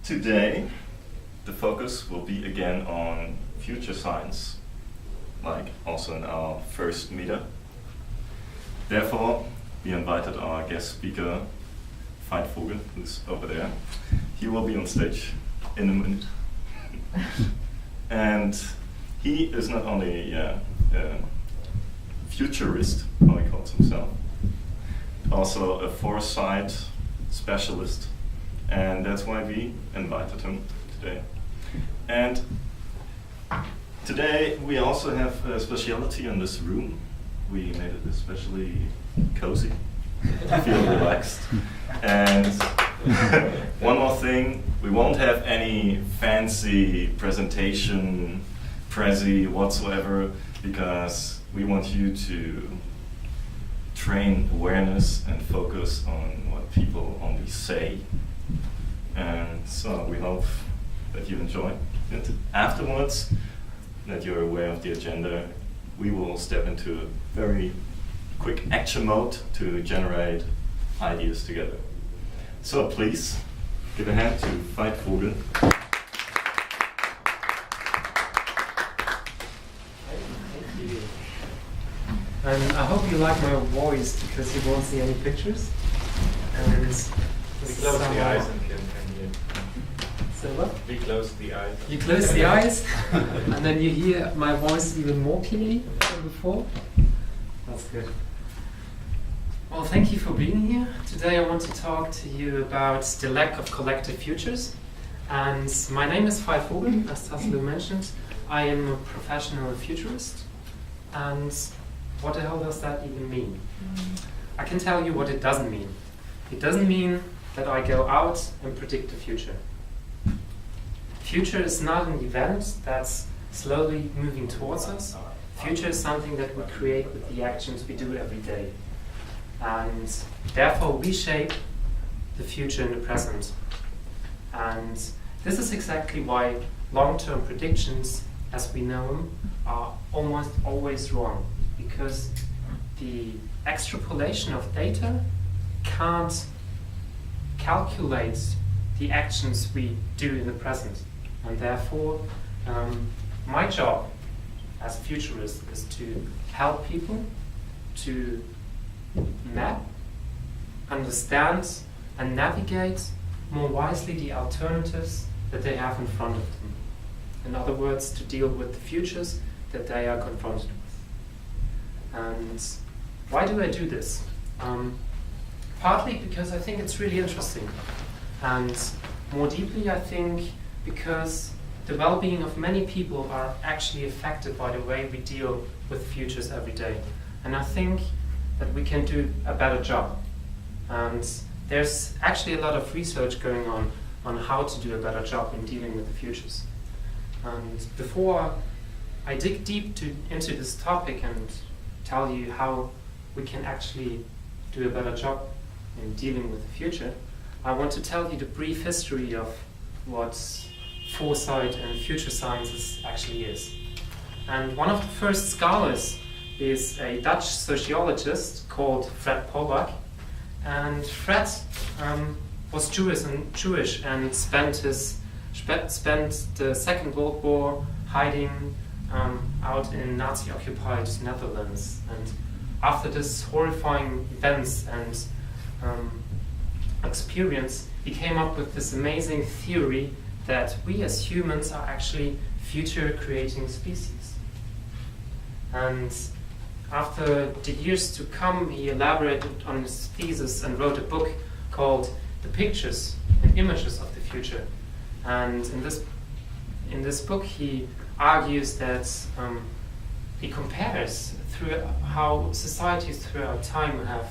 Today, the focus will be again on future science, like also in our first meetup. Therefore, we invited our guest speaker, Veit Vogel, who's over there. He will be on stage in a minute. And he is not only a futurist, how he calls himself, also a Foresight specialist. And that's why we invited him today. And today we also have a speciality in this room. We made it especially cozy to feel relaxed. And one more thing, we won't have any fancy presentation, prezi whatsoever, because we want you to train awareness and focus on what people only say. And so we hope that you enjoy it. Afterwards, that you're aware of the agenda, we will step into a very quick action mode to generate ideas together. So please, give a hand to Veit Vogel. Thank you. And I hope you like my voice because you won't see any pictures. And we close the eyes and can hear. So what? We close the eyes. You close the eyes, and then you hear my voice even more clearly than before. That's good. Well, thank you for being here. Today I want to talk to you about the lack of collective futures. And my name is Veit Vogel, as Taslo mentioned. I am a professional futurist. And what the hell does that even mean? I can tell you what it doesn't mean. It doesn't mean that I go out and predict the future. Future is not an event that's slowly moving towards us. Future is something that we create with the actions we do every day. And therefore we shape the future in the present. And this is exactly why long-term predictions, as we know them, are almost always wrong. Because the extrapolation of data can't calculate the actions we do in the present. And therefore, my job as a futurist is to help people to map, understand, and navigate more wisely the alternatives that they have in front of them. In other words, to deal with the futures that they are confronted with. And why do I do this? Partly because I think it's really interesting. And more deeply, I think because the well-being of many people are actually affected by the way we deal with futures every day. And I think that we can do a better job. And there's actually a lot of research going on how to do a better job in dealing with the futures. And before I dig deep into this topic and tell you how we can actually do a better job in dealing with the future, I want to tell you the brief history of what foresight and future sciences actually is. And one of the first scholars is a Dutch sociologist called Fred Polak. And Fred was Jewish and spent the Second World War hiding out in Nazi-occupied Netherlands. And after this horrifying events and experience, he came up with this amazing theory that we as humans are actually future-creating species. And after the years to come, he elaborated on his thesis and wrote a book called The Pictures and Images of the Future. And in this book, he argues that he compares through how societies throughout time have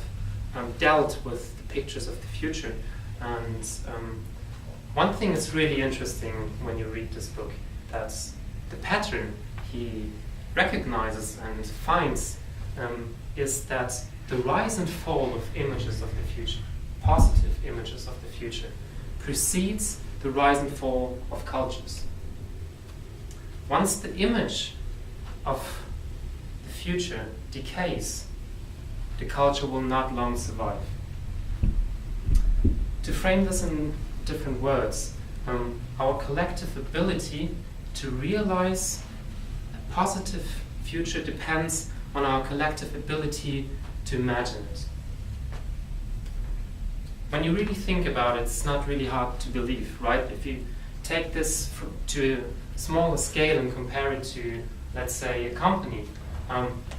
dealt with the pictures of the future. And one thing is really interesting when you read this book, that's the pattern he recognizes and finds is that the rise and fall of images of the future, positive images of the future, precedes the rise and fall of cultures. Once the image of the future decays, the culture will not long survive. To frame this in different words, our collective ability to realize a positive future depends on our collective ability to imagine it. When you really think about it, it's not really hard to believe, right? If you take this to a smaller scale and compare it to, let's say, a company,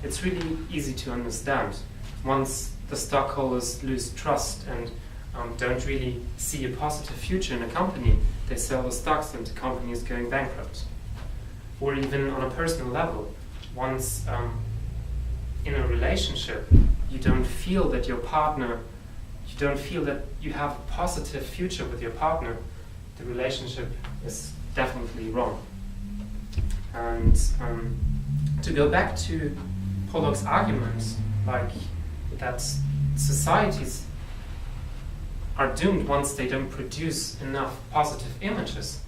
it's really easy to understand. Once the stockholders lose trust and don't really see a positive future in a company, they sell the stocks and the company is going bankrupt. Or even on a personal level, once in a relationship you don't feel that your partner, you don't feel that you have a positive future with your partner, the relationship is definitely wrong. And to go back to Pollock's arguments, like that societies are doomed once they don't produce enough positive images,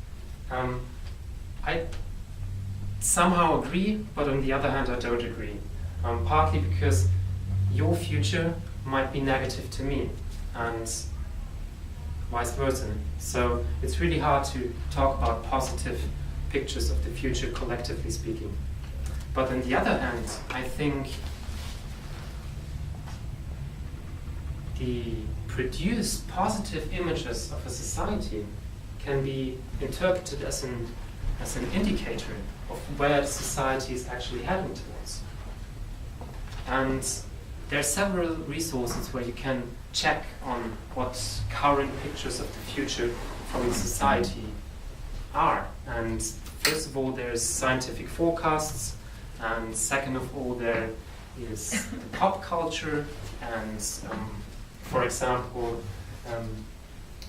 I somehow agree, but on the other hand I don't agree. Partly because your future might be negative to me, and vice versa. So it's really hard to talk about positive pictures of the future collectively speaking. But on the other hand, I think the produced positive images of a society can be interpreted as an indicator of where the society is actually heading towards. And there are several resources where you can check on what current pictures of the future from the society are. And first of all, there's scientific forecasts, and second of all, there is the pop culture and, for example,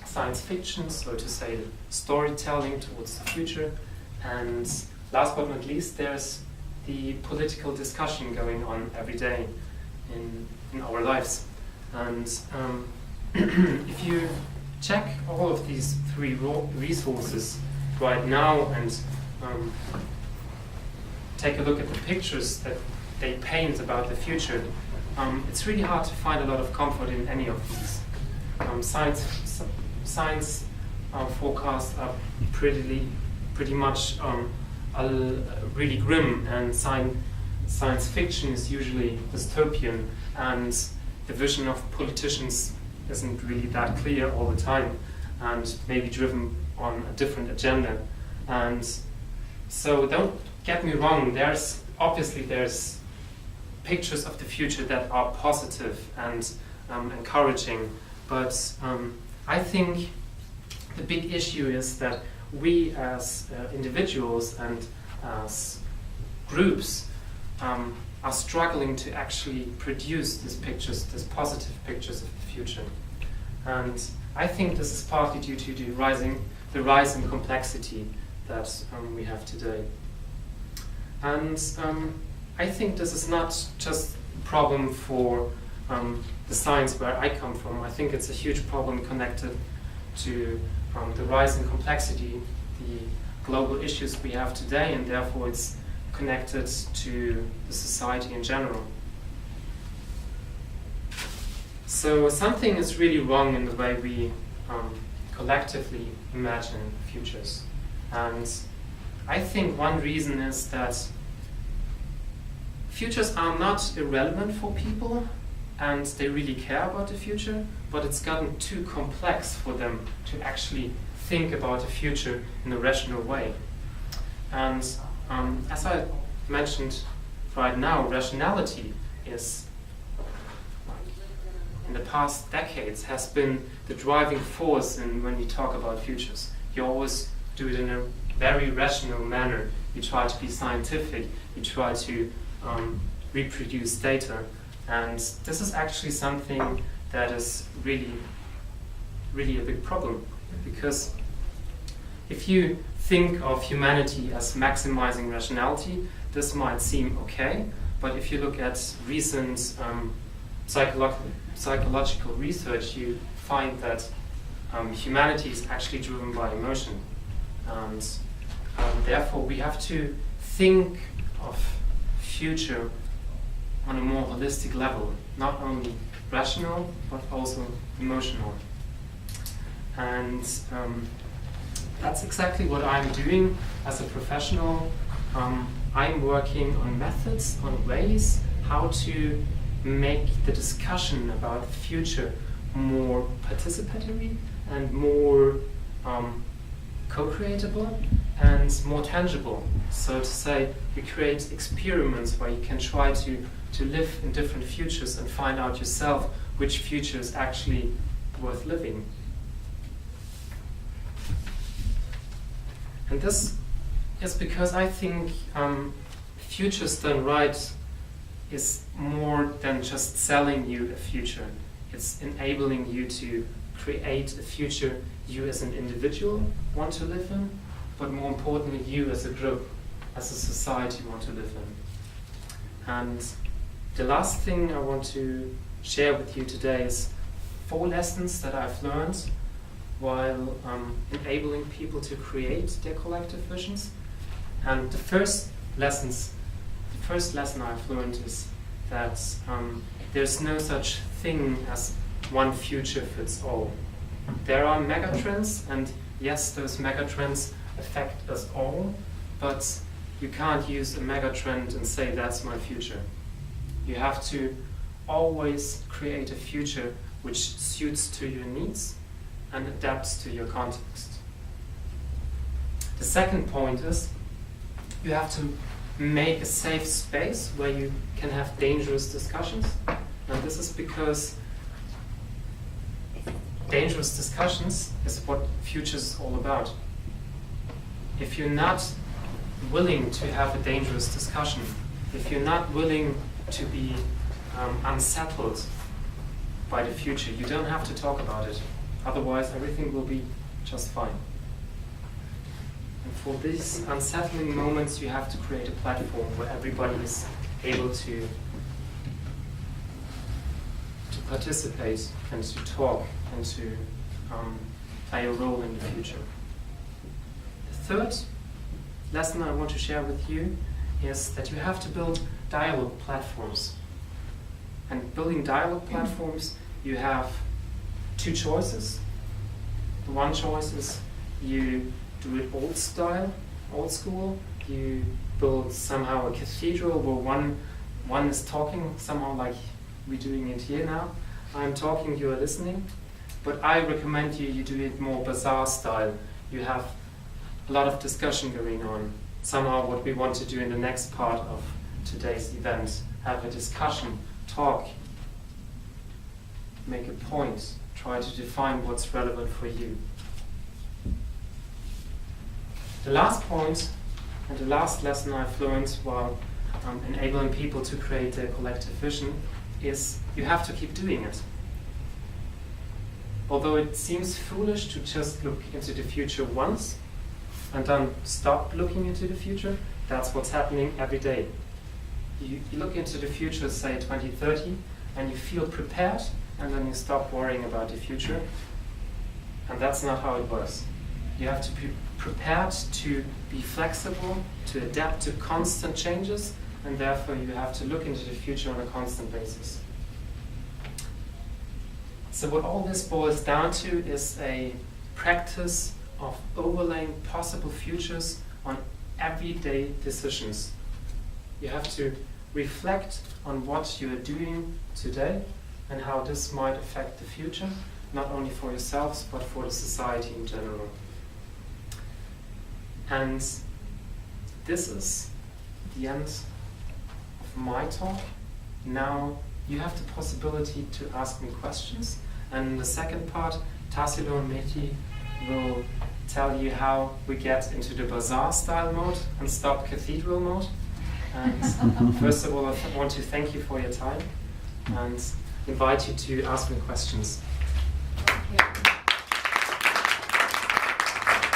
science fiction, so to say, storytelling towards the future. And last but not least, there's the political discussion going on every day in our lives. And if you check all of these three resources right now and take a look at the pictures that they paint about the future, it's really hard to find a lot of comfort in any of these. Science forecasts are pretty much really grim, and science fiction is usually dystopian, and the vision of politicians isn't really that clear all the time, and maybe driven on a different agenda. And so don't get me wrong, there's pictures of the future that are positive and encouraging, but I think the big issue is that we as individuals and as groups are struggling to actually produce these pictures, these positive pictures of the future. And I think this is partly due to the rise in complexity that we have today. And I think this is not just a problem for the science where I come from. I think it's a huge problem connected to the rise in complexity, the global issues we have today, and therefore it's connected to the society in general. So something is really wrong in the way we collectively imagine futures. And I think one reason is that futures are not irrelevant for people, and they really care about the future, but it's gotten too complex for them to actually think about the future in a rational way. And as I mentioned right now, rationality is, in the past decades, has been the driving force when you talk about futures. You always do it in a very rational manner. You try to be scientific, you try to reproduce data. And this is actually something that is really, really a big problem. Because if you think of humanity as maximizing rationality, this might seem okay. But if you look at recent psychological research, you find that humanity is actually driven by emotion. And therefore we have to think of future on a more holistic level, not only rational, but also emotional. And that's exactly what I'm doing as a professional. I'm working on methods, on ways how to make the discussion about the future more participatory and more co-creatable and more tangible. So to say, we create experiments where you can try to live in different futures and find out yourself which future is actually worth living. And this is because I think futures done right is more than just selling you a future. It's enabling you to create a future you as an individual want to live in, but more importantly, you as a group, as a society want to live in. And the last thing I want to share with you today is 4 lessons that I've learned while enabling people to create their collective visions. And the first lesson I've learned is that there's no such thing as one future fits all. There are megatrends, and yes, those megatrends affect us all, but you can't use a megatrend and say that's my future. You have to always create a future which suits to your needs and adapts to your context. The second point is you have to make a safe space where you can have dangerous discussions. And this is because dangerous discussions is what future is all about. If you're not willing to have a dangerous discussion, if you're not willing to be unsettled by the future, you don't have to talk about it. Otherwise, everything will be just fine. And for these unsettling moments, you have to create a platform where everybody is able to participate and to talk and to play a role in the future. The third lesson I want to share with you is that you have to build dialogue platforms. And building dialogue platforms, you have 2 choices. The one choice is you do it old school. You build somehow a cathedral where one is talking, somehow like we're doing it here now. I'm talking, you are listening. But I recommend you do it more bazaar style. You have a lot of discussion going on. Somehow what we want to do in the next part of today's event, have a discussion, talk, make a point, try to define what's relevant for you. The last point and the last lesson I've learned while enabling people to create their collective vision is you have to keep doing it. Although it seems foolish to just look into the future once and then stop looking into the future, that's what's happening every day. You look into the future, say 2030, and you feel prepared, and then you stop worrying about the future. And that's not how it works. You have to be prepared to be flexible, to adapt to constant changes, and therefore you have to look into the future on a constant basis. So what all this boils down to is a practice of overlaying possible futures on everyday decisions. You have to reflect on what you are doing today and how this might affect the future, not only for yourselves, but for the society in general. And this is the end of my talk. Now you have the possibility to ask me questions. And in the second part, Tassilo and Mehdi will tell you how we get into the bazaar style mode and stop cathedral mode. And first of all, I want to thank you for your time and invite you to ask me questions. Yeah.